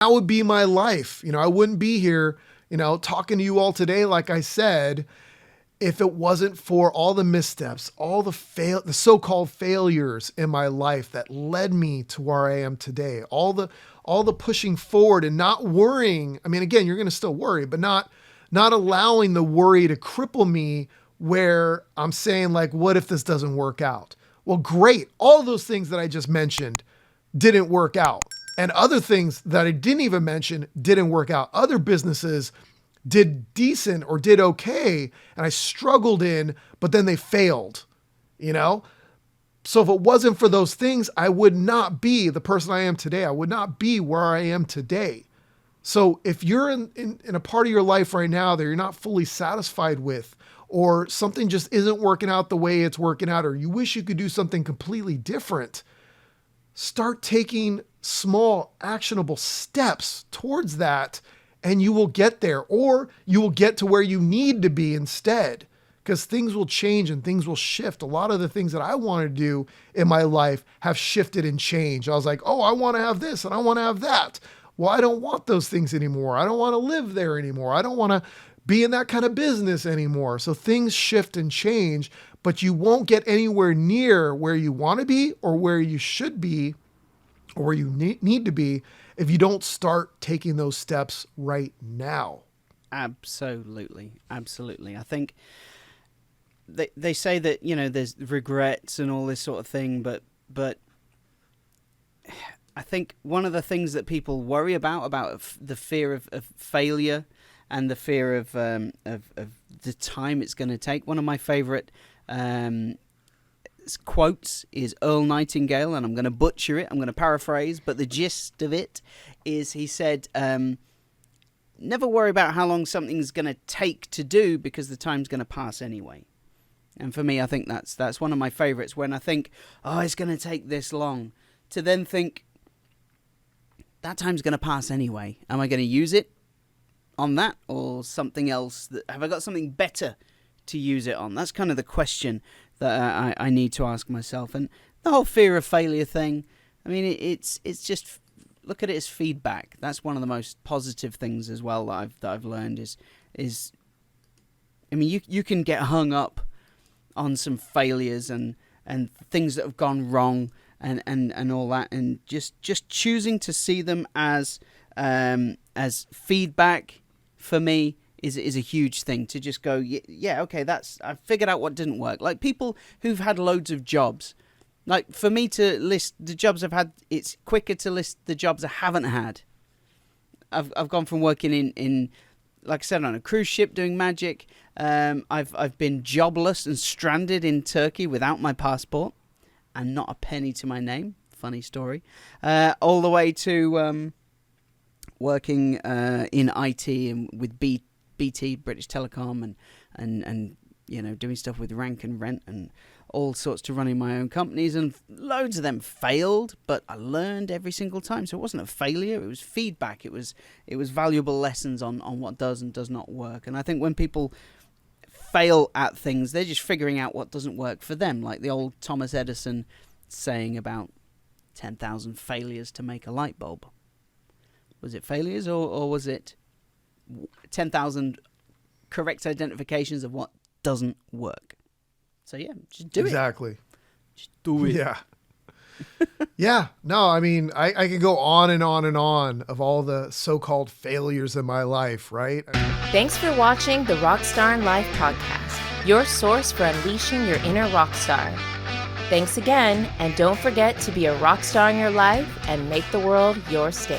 that would be my life. I wouldn't be here, talking to you all today, like I said, if it wasn't for all the missteps, all the so-called failures in my life that led me to where I am today, all the pushing forward and not worrying. I mean, again, you're going to still worry, but not allowing the worry to cripple me where I'm saying like, what if this doesn't work out? Well, great. All those things that I just mentioned didn't work out. And other things that I didn't even mention didn't work out. Other businesses did decent or did okay, and I struggled in, but then they failed, So if it wasn't for those things, I would not be the person I am today. I would not be where I am today. So if you're in a part of your life right now that you're not fully satisfied with, or something just isn't working out the way it's working out, or you wish you could do something completely different, start taking small, actionable steps towards that, and you will get there, or you will get to where you need to be instead, because things will change and things will shift. A lot of the things that I want to do in my life have shifted and changed. I was like, oh, I want to have this and I want to have that. Well, I don't want those things anymore. I don't want to live there anymore. I don't want to be in that kind of business anymore. So things shift and change, but you won't get anywhere near where you want to be or where you should be or where you need to be if you don't start taking those steps right now. Absolutely. I think they say that, there's regrets and all this sort of thing, but I think one of the things that people worry about the fear of failure and the fear of the time it's going to take. One of my favorite quotes is Earl Nightingale, and I'm going to butcher it. I'm going to paraphrase, but the gist of it is he said, never worry about how long something's going to take to do, because the time's going to pass anyway. And for me, I think that's one of my favorites, when I think, oh, it's going to take this long, to then think, that time's going to pass anyway. Am I going to use it on that or something else? Have I got something better to use it on? That's kind of the question that I need to ask myself. And the whole fear of failure thing, I mean, it's just, look at it as feedback. That's one of the most positive things as well that I've learned is I mean, you can get hung up on some failures and things that have gone wrong and all that, and just choosing to see them as feedback for me is a huge thing. To just go, yeah, okay, I figured out what didn't work. Like people who've had loads of jobs. Like for me to list the jobs I've had, it's quicker to list the jobs I haven't had. I've gone from working in like I said, on a cruise ship doing magic. I've been jobless and stranded in Turkey without my passport and not a penny to my name. Funny story. All the way to working in IT and with BT, British Telecom, and doing stuff with Rank and Rent and all sorts, to running my own companies, and loads of them failed, but I learned every single time. So it wasn't a failure, it was feedback. It was valuable lessons on what does and does not work. And I think when people fail at things, they're just figuring out what doesn't work for them, like the old Thomas Edison saying about 10,000 failures to make a light bulb. Was it failures or was it 10,000 correct identifications of what doesn't work? So yeah, just do it. Exactly. Just do it. Yeah. Yeah. No, I mean, I could go on and on and on of all the so-called failures in my life, right? Thanks for watching the Rockstar in Life podcast, your source for unleashing your inner rock star. Thanks again, and don't forget to be a rock star in your life and make the world your stage.